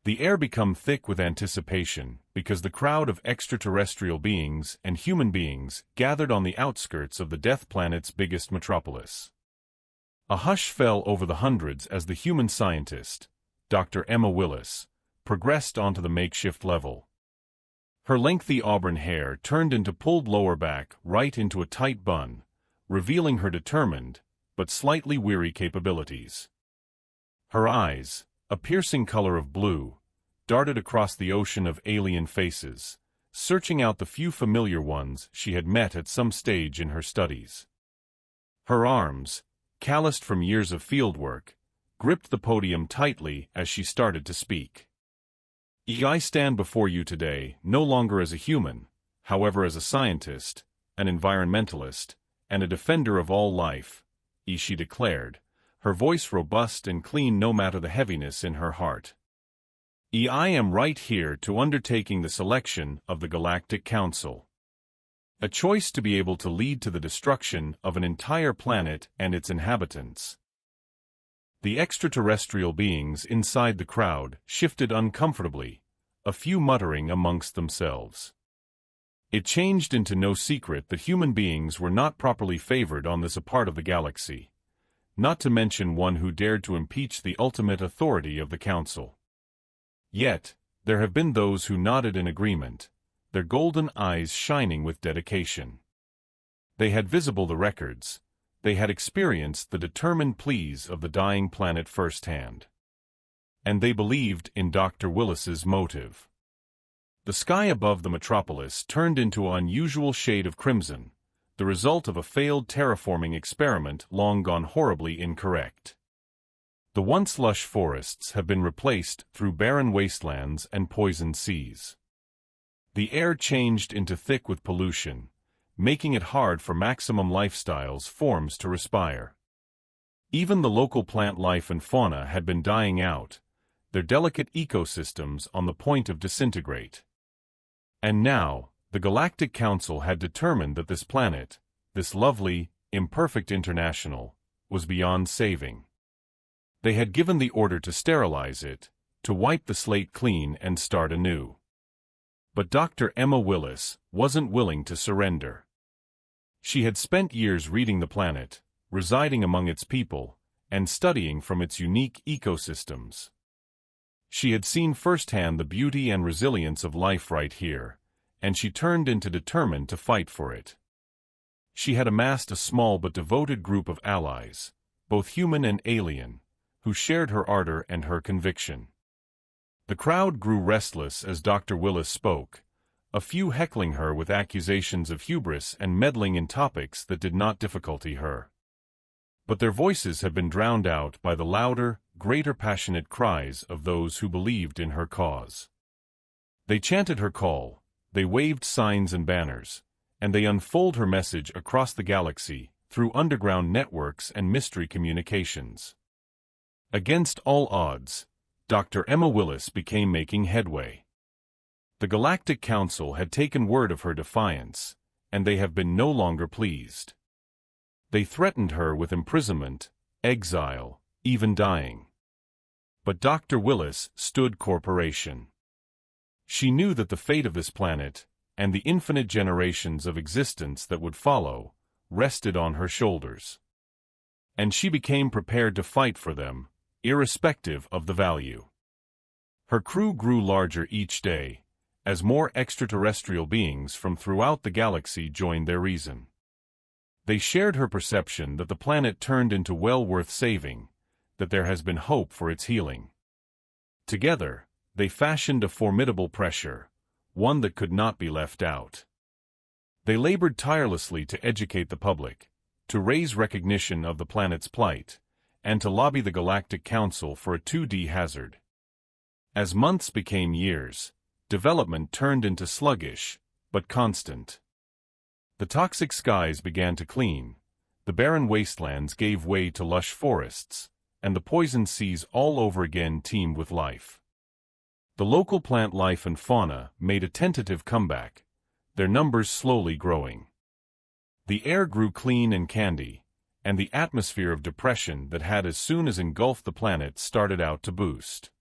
The air became thick with anticipation because the crowd of extraterrestrial beings and human beings gathered on the outskirts of the Death Planet's biggest metropolis. A hush fell over the hundreds as the human scientist, Dr. Emma Willis, progressed onto the makeshift level. Her lengthy auburn hair turned into pulled lower back right into a tight bun, revealing her determined, but slightly weary capabilities. Her eyes, a piercing color of blue, darted across the ocean of alien faces, searching out the few familiar ones she had met at some stage in her studies. Her arms, calloused from years of fieldwork, gripped the podium tightly as she started to speak. I stand before you today no longer as a human, however as a scientist, an environmentalist, and a defender of all life, she declared, her voice robust and clean no matter the heaviness in her heart. I am right here to undertaking the selection of the Galactic Council. A choice to be able to lead to the destruction of an entire planet and its inhabitants. The extraterrestrial beings inside the crowd shifted uncomfortably, a few muttering amongst themselves. It changed into no secret that human beings were not properly favored on this part of the galaxy, not to mention one who dared to impeach the ultimate authority of the Council. Yet, there have been those who nodded in agreement, their golden eyes shining with dedication. They had visible the records, they had experienced the determined pleas of the dying planet firsthand. And they believed in Dr. Willis's motive. The sky above the metropolis turned into an unusual shade of crimson, the result of a failed terraforming experiment long gone horribly incorrect. The once lush forests have been replaced through barren wastelands and poisoned seas. The air changed into thick with pollution, making it hard for maximum lifestyles forms to respire. Even the local plant life and fauna had been dying out, their delicate ecosystems on the point of disintegrate. And now, the Galactic Council had determined that this planet, this lovely, imperfect international, was beyond saving. They had given the order to sterilize it, to wipe the slate clean and start anew. But Dr. Emma Willis wasn't willing to surrender. She had spent years reading the planet, residing among its people, and studying from its unique ecosystems. She had seen firsthand the beauty and resilience of life right here, and she turned into determined to fight for it. She had amassed a small but devoted group of allies, both human and alien, who shared her ardor and her conviction. The crowd grew restless as Dr. Willis spoke, a few heckling her with accusations of hubris and meddling in topics that did not difficulty her. But their voices had been drowned out by the louder, greater passionate cries of those who believed in her cause. They chanted her call, they waved signs and banners, and they unfolded her message across the galaxy through underground networks and mystery communications. Against all odds, Dr. Emma Willis became making headway. The Galactic Council had taken word of her defiance, and they have been no longer pleased. They threatened her with imprisonment, exile, even dying. But Dr. Willis stood corporation. She knew that the fate of this planet, and the infinite generations of existence that would follow, rested on her shoulders. And she became prepared to fight for them, irrespective of the value. Her crew grew larger each day, as more extraterrestrial beings from throughout the galaxy joined their reason. They shared her perception that the planet turned into well worth saving, that there has been hope for its healing. Together, they fashioned a formidable pressure, one that could not be left out. They labored tirelessly to educate the public, to raise recognition of the planet's plight, and to lobby the Galactic Council for a 2D hazard. As months became years, development turned into sluggish, but constant. The toxic skies began to clean, the barren wastelands gave way to lush forests, and the poisoned seas all over again teemed with life. The local plant life and fauna made a tentative comeback, their numbers slowly growing. The air grew clean and candy, and the atmosphere of depression that had as soon as engulfed the planet started out to boost.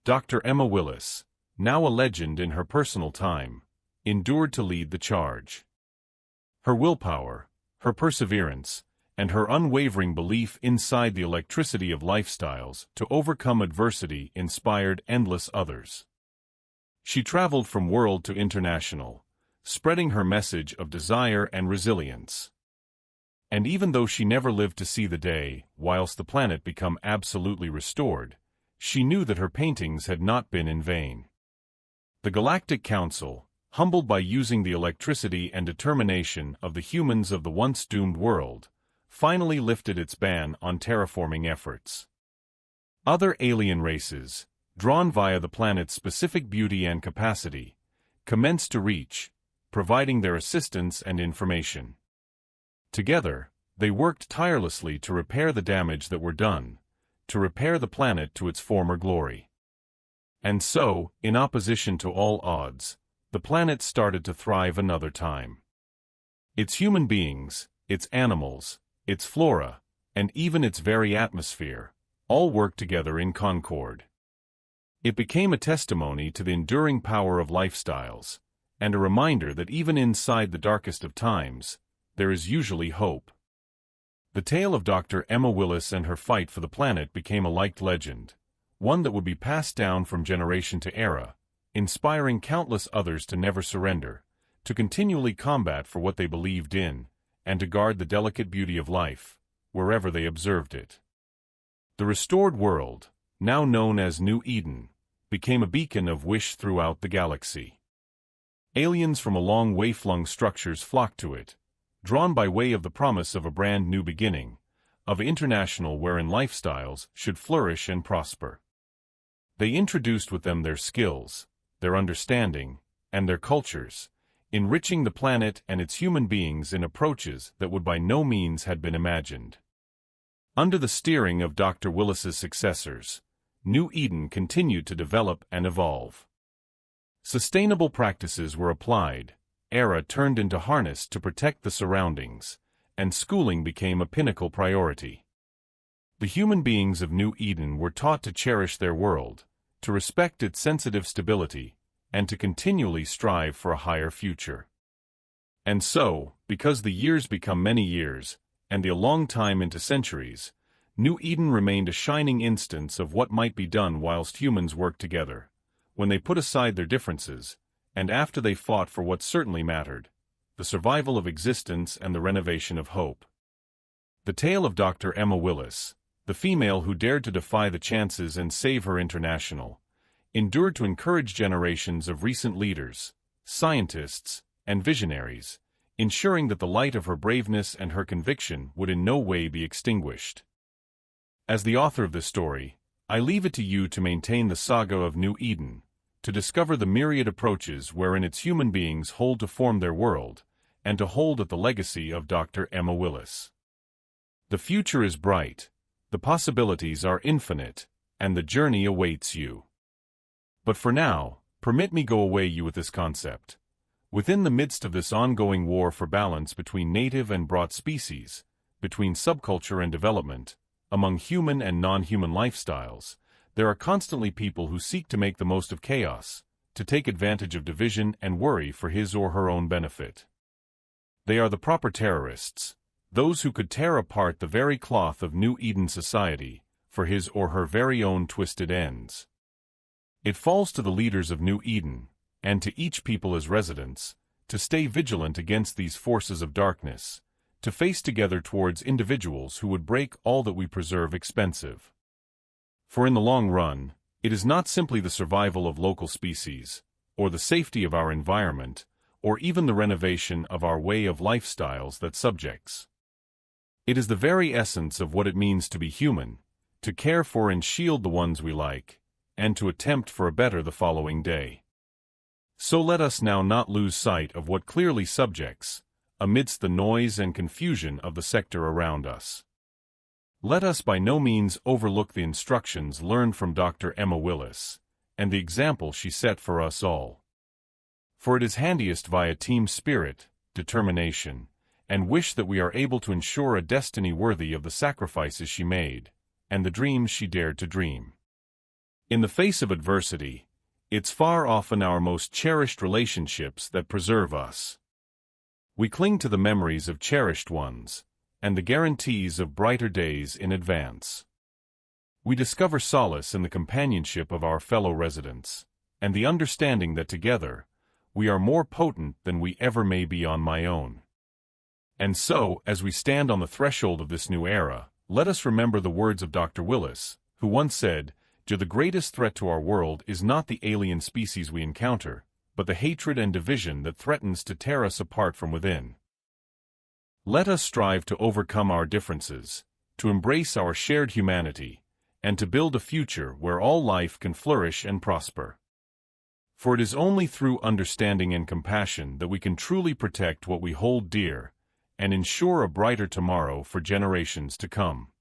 Dr. Emma Willis, now a legend in her personal time, endured to lead the charge. Her willpower, her perseverance, and her unwavering belief inside the electricity of lifestyles to overcome adversity inspired endless others. She traveled from world to international, spreading her message of desire and resilience. And even though she never lived to see the day, whilst the planet become absolutely restored, she knew that her paintings had not been in vain. The Galactic Council, humbled by using the electricity and determination of the humans of the once doomed world, finally lifted its ban on terraforming efforts. Other alien races, drawn via the planet's specific beauty and capacity, commenced to reach, providing their assistance and information. Together, they worked tirelessly to repair the damage that were done, to repair the planet to its former glory. And so, in opposition to all odds, the planet started to thrive another time. Its human beings, its animals, its flora, and even its very atmosphere, all worked together in concord. It became a testimony to the enduring power of lifestyles, and a reminder that even inside the darkest of times, there is usually hope. The tale of Dr. Emma Willis and her fight for the planet became a liked legend, one that would be passed down from generation to era, inspiring countless others to never surrender, to continually combat for what they believed in, and to guard the delicate beauty of life, wherever they observed it. The restored world, now known as New Eden, became a beacon of wish throughout the galaxy. Aliens from a long way-flung structures flocked to it, drawn by way of the promise of a brand new beginning, of international wherein lifestyles should flourish and prosper. They introduced with them their skills, their understanding, and their cultures, enriching the planet and its human beings in approaches that would by no means had been imagined. Under the steering of Dr. Willis's successors, New Eden continued to develop and evolve. Sustainable practices were applied, era turned into harness to protect the surroundings, and schooling became a pinnacle priority. The human beings of New Eden were taught to cherish their world, to respect its sensitive stability, and to continually strive for a higher future. And so, because the years become many years, and the long time into centuries, New Eden remained a shining instance of what might be done whilst humans worked together, when they put aside their differences, and after they fought for what certainly mattered, the survival of existence and the renovation of hope. The tale of Dr. Emma Willis, the female who dared to defy the chances and save her international, endured to encourage generations of recent leaders, scientists, and visionaries, ensuring that the light of her braveness and her conviction would in no way be extinguished. As the author of this story, I leave it to you to maintain the saga of New Eden, to discover the myriad approaches wherein its human beings hold to form their world, and to hold at the legacy of Dr. Emma Willis. The future is bright, the possibilities are infinite, and the journey awaits you. But for now, permit me go away you with this concept. Within the midst of this ongoing war for balance between native and brought species, between subculture and development, among human and non-human lifestyles, there are constantly people who seek to make the most of chaos, to take advantage of division and worry for his or her own benefit. They are the proper terrorists, those who could tear apart the very cloth of New Eden society, for his or her very own twisted ends. It falls to the leaders of New Eden, and to each people as residents, to stay vigilant against these forces of darkness, to face together towards individuals who would break all that we preserve expensive. For in the long run, it is not simply the survival of local species, or the safety of our environment, or even the renovation of our way of lifestyles that subjects. It is the very essence of what it means to be human, to care for and shield the ones we like, and to attempt for a better the following day. So let us now not lose sight of what clearly subjects, amidst the noise and confusion of the sector around us. Let us by no means overlook the instructions learned from Dr. Emma Willis, and the example she set for us all. For it is handiest via team spirit, determination, and wish that we are able to ensure a destiny worthy of the sacrifices she made, and the dreams she dared to dream. In the face of adversity, it's far often our most cherished relationships that preserve us. We cling to the memories of cherished ones, and the guarantees of brighter days in advance. We discover solace in the companionship of our fellow residents, and the understanding that together, we are more potent than we ever may be on my own. And so, as we stand on the threshold of this new era, let us remember the words of Dr. Willis, who once said, "The greatest threat to our world is not the alien species we encounter, but the hatred and division that threatens to tear us apart from within." Let us strive to overcome our differences, to embrace our shared humanity, and to build a future where all life can flourish and prosper. For it is only through understanding and compassion that we can truly protect what we hold dear, and ensure a brighter tomorrow for generations to come.